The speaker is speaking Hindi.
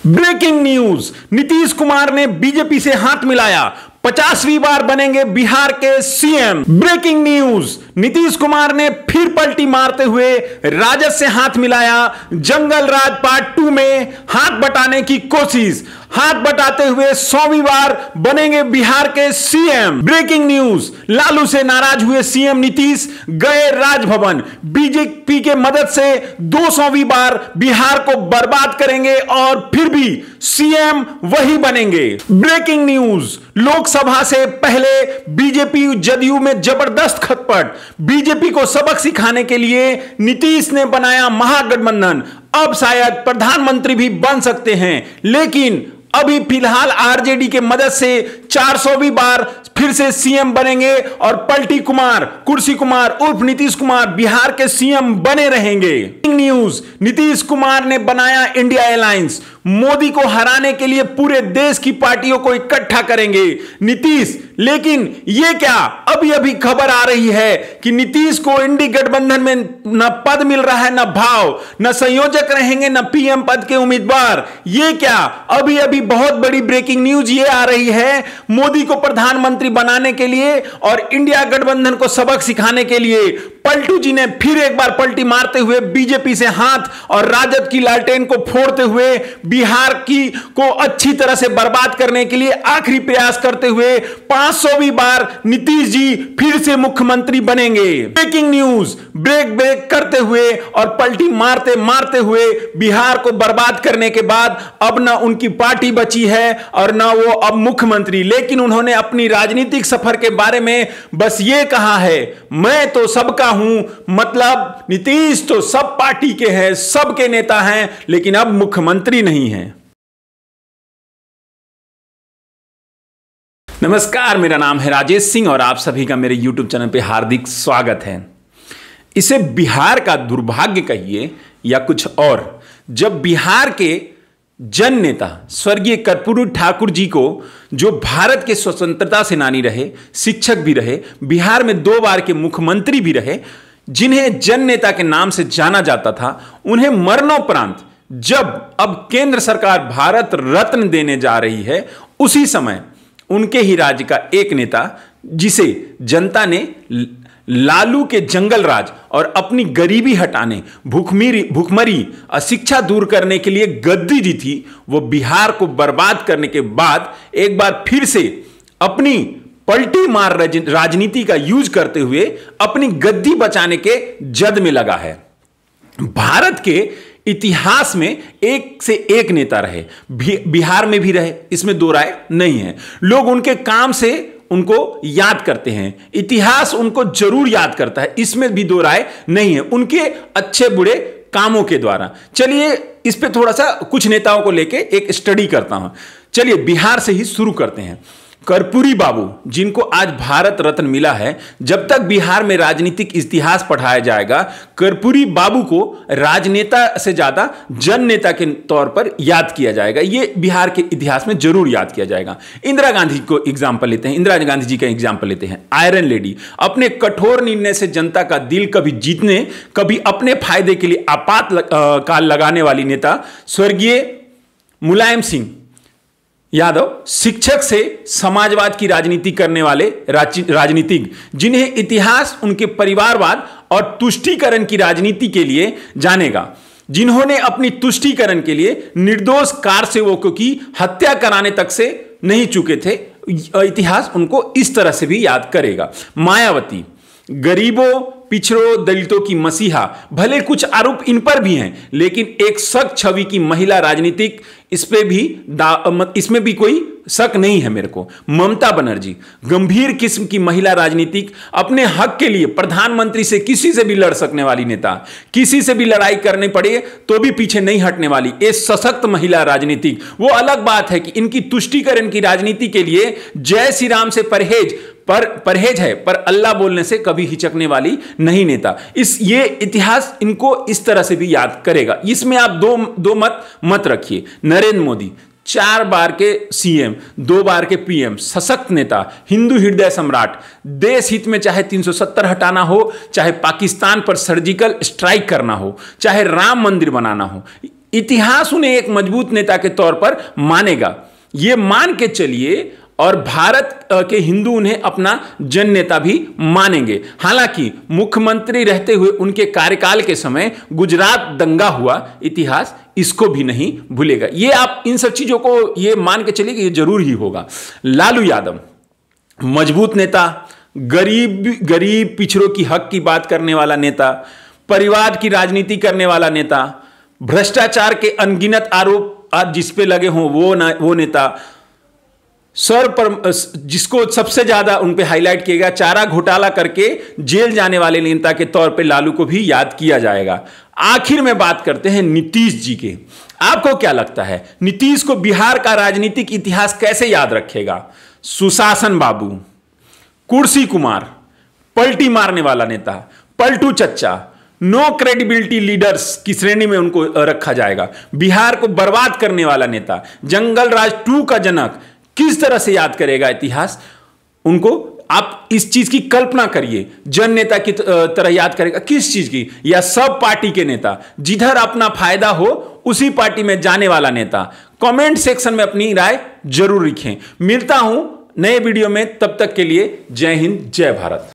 ब्रेकिंग न्यूज, नीतीश कुमार ने बीजेपी से हाथ मिलाया, 50वीं बार बनेंगे बिहार के CM. Breaking news, Nitish Kumar ने फिर पलटी मारते हुए राजद से हाथ मिलाया, जंगल राज पार्ट 2 में हाथ बटाने की कोशिश, हाथ बटाते हुए 100वीं बार बनेंगे बिहार के सीएम। ब्रेकिंग न्यूज, लालू से नाराज हुए सीएम नीतीश गए राजभवन, बीजेपी के मदद से 200वीं बार बिहार को बर्बाद करेंगे और फिर भी सीएम वही बनेंगे। ब्रेकिंग न्यूज, लोकसभा से पहले बीजेपी जदयू में जबरदस्त खटपट, बीजेपी को सबक सिखाने के लिए नीतीश ने बनाया महागठबंधन, अब शायद प्रधानमंत्री भी बन सकते हैं, लेकिन अभी फिलहाल आरजेडी के मदद से 400वीं बार फिर से सीएम बनेंगे और पलटी कुमार, कुर्सी कुमार उर्फ नीतीश कुमार बिहार के सीएम बने रहेंगे। न्यूज, नीतीश कुमार ने बनाया इंडिया अलायंस, मोदी को हराने के लिए पूरे देश की पार्टियों को इकट्ठा करेंगे नीतीश। लेकिन यह क्या, अभी खबर आ रही है कि नीतीश को इंडी गठबंधन में न पद मिल रहा है, न भाव, न संयोजक रहेंगे, न पीएम पद के उम्मीदवार। यह क्या, अभी बहुत बड़ी ब्रेकिंग न्यूज ये आ रही है, मोदी को प्रधानमंत्री बनाने के लिए और इंडिया गठबंधन को सबक सिखाने के लिए पलटू जी ने फिर एक बार पलटी मारते हुए बीजेपी से हाथ और राजद की लालटेन को फोड़ते हुए बिहार की को अच्छी तरह से बर्बाद करने के लिए आखिरी प्रयास करते हुए 500वीं बार नीतीश जी फिर से मुख्यमंत्री बनेंगे। ब्रेकिंग न्यूज, ब्रेक करते हुए और पलटी मारते हुए बिहार को बर्बाद करने के बाद अब ना उनकी पार्टी बची है और ना वो अब मुख्यमंत्री, लेकिन उन्होंने अपनी राजनीतिक सफर के बारे में बस ये कहा है, मैं तो सबका हूं, मतलब नीतीश तो सब पार्टी के हैं, सबके नेता हैं, लेकिन अब मुख्यमंत्री नहीं हैं। नमस्कार, मेरा नाम है राजेश सिंह और आप सभी का मेरे YouTube चैनल पे हार्दिक स्वागत है। इसे बिहार का दुर्भाग्य कहिए या कुछ और, जब बिहार के जन नेता स्वर्गीय कर्पूरी ठाकुर जी को, जो भारत के स्वतंत्रता सेनानी रहे, शिक्षक भी रहे, बिहार में 2 बार के मुख्यमंत्री भी रहे, जिन्हें जन नेता के नाम से जाना जाता था, उन्हें मरणोपरांत जब अब केंद्र सरकार भारत रत्न देने जा रही है, उसी समय उनके ही राज्य का एक नेता, जिसे जनता ने लालू के जंगल राज और अपनी गरीबी हटाने, भूखमरी, अशिक्षा दूर करने के लिए गद्दी दी थी, वो बिहार को बर्बाद करने के बाद एक बार फिर से अपनी पलटी मार राजनीति का यूज करते हुए अपनी गद्दी बचाने के जद में लगा है। भारत के इतिहास में एक से एक नेता रहे, बिहार में भी रहे, इसमें दो राय नहीं है। लोग उनके काम से उनको याद करते हैं, इतिहास उनको जरूर याद करता है, इसमें भी दो राय नहीं है, उनके अच्छे बुरे कामों के द्वारा। चलिए इस पे थोड़ा सा कुछ नेताओं को लेके एक स्टडी करता हूं। चलिए बिहार से ही शुरू करते हैं। कर्पूरी बाबू, जिनको आज भारत रत्न मिला है, जब तक बिहार में राजनीतिक इतिहास पढ़ाया जाएगा, कर्पूरी बाबू को राजनेता से ज्यादा जन नेता के तौर पर याद किया जाएगा। ये बिहार के इतिहास में जरूर याद किया जाएगा। इंदिरा गांधी को एग्जाम्पल लेते हैं, इंदिरा गांधी जी का एग्जाम्पल लेते हैं। आयरन लेडी, अपने कठोर निर्णय से जनता का दिल कभी जीतने, कभी अपने फायदे के लिए आपातकाल लगाने वाली नेता स्वर्गीय मुलायम सिंह यादव, शिक्षक से समाजवाद की राजनीति करने वाले राजनीतिज्ञ, जिन्हें इतिहास उनके परिवारवाद और तुष्टीकरण की राजनीति के लिए जानेगा, जिन्होंने अपनी तुष्टीकरण के लिए निर्दोष कारसेवकों की हत्या कराने तक से नहीं चुके थे, इतिहास उनको इस तरह से भी याद करेगा। मायावती, गरीबों, पिछड़ों, दलितों की मसीहा, भले कुछ आरोप इन पर भी हैं, लेकिन एक सख्त छवि की महिला राजनीतिक, इसमें भी कोई शक नहीं है मेरे को। ममता बनर्जी, गंभीर किस्म की महिला राजनीतिक, अपने हक के लिए प्रधानमंत्री से किसी से भी लड़ सकने वाली नेता, किसी से भी लड़ाई करनी पड़े तो भी पीछे नहीं हटने वाली एक सशक्त महिला राजनीतिक। वो अलग बात है कि इनकी तुष्टीकरण की राजनीति के लिए जय श्री राम से परहेज है, पर अल्लाह बोलने से कभी हिचकने वाली नहीं नेता। ये इतिहास इनको इस तरह से भी याद करेगा। इसमें आप दो मत रखिए। नरेंद्र मोदी, 4 बार के सीएम, 2 बार के पीएम, सशक्त नेता, हिंदू हृदय सम्राट, देश हित में चाहे 370 हटाना हो, चाहे पाकिस्तान पर सर्जिकल स्ट्राइक करना हो, चाहे राम मंदिर बनाना हो, इतिहास उन्हें एक मजबूत नेता के तौर पर मानेगा, यह मान के चलिए, और भारत के हिंदू उन्हें अपना जन नेता भी मानेंगे। हालांकि मुख्यमंत्री रहते हुए उनके कार्यकाल के समय गुजरात दंगा हुआ, इतिहास इसको भी नहीं भूलेगा। ये आप इन सब चीजों को ये मान के चलिए कि ये जरूर ही होगा। लालू यादव मजबूत नेता, गरीब पिछड़ों की हक की बात करने वाला नेता, परिवार की राजनीति करने वाला नेता, भ्रष्टाचार के अनगिनत आरोप आज जिस पे लगे हों वो नेता, सर पर जिसको सबसे ज्यादा उन पे हाईलाइट किया गया, चारा घोटाला करके जेल जाने वाले नेता के तौर पे लालू को भी याद किया जाएगा। आखिर में बात करते हैं नीतीश जी के। आपको क्या लगता है नीतीश को बिहार का राजनीतिक इतिहास कैसे याद रखेगा? सुशासन बाबू, कुर्सी कुमार, पलटी मारने वाला नेता, पलटू चच्चा, नो क्रेडिबिलिटी लीडर्स की श्रेणी में उनको रखा जाएगा। बिहार को बर्बाद करने वाला नेता, जंगल राज 2 का जनक, किस तरह से याद करेगा इतिहास उनको? आप इस चीज की कल्पना करिए, जन नेता की तरह याद करेगा। किस चीज की? या सब पार्टी के नेता, जिधर अपना फायदा हो उसी पार्टी में जाने वाला नेता। कमेंट सेक्शन में अपनी राय जरूर लिखें। मिलता हूं नए वीडियो में, तब तक के लिए जय हिंद, जय भारत।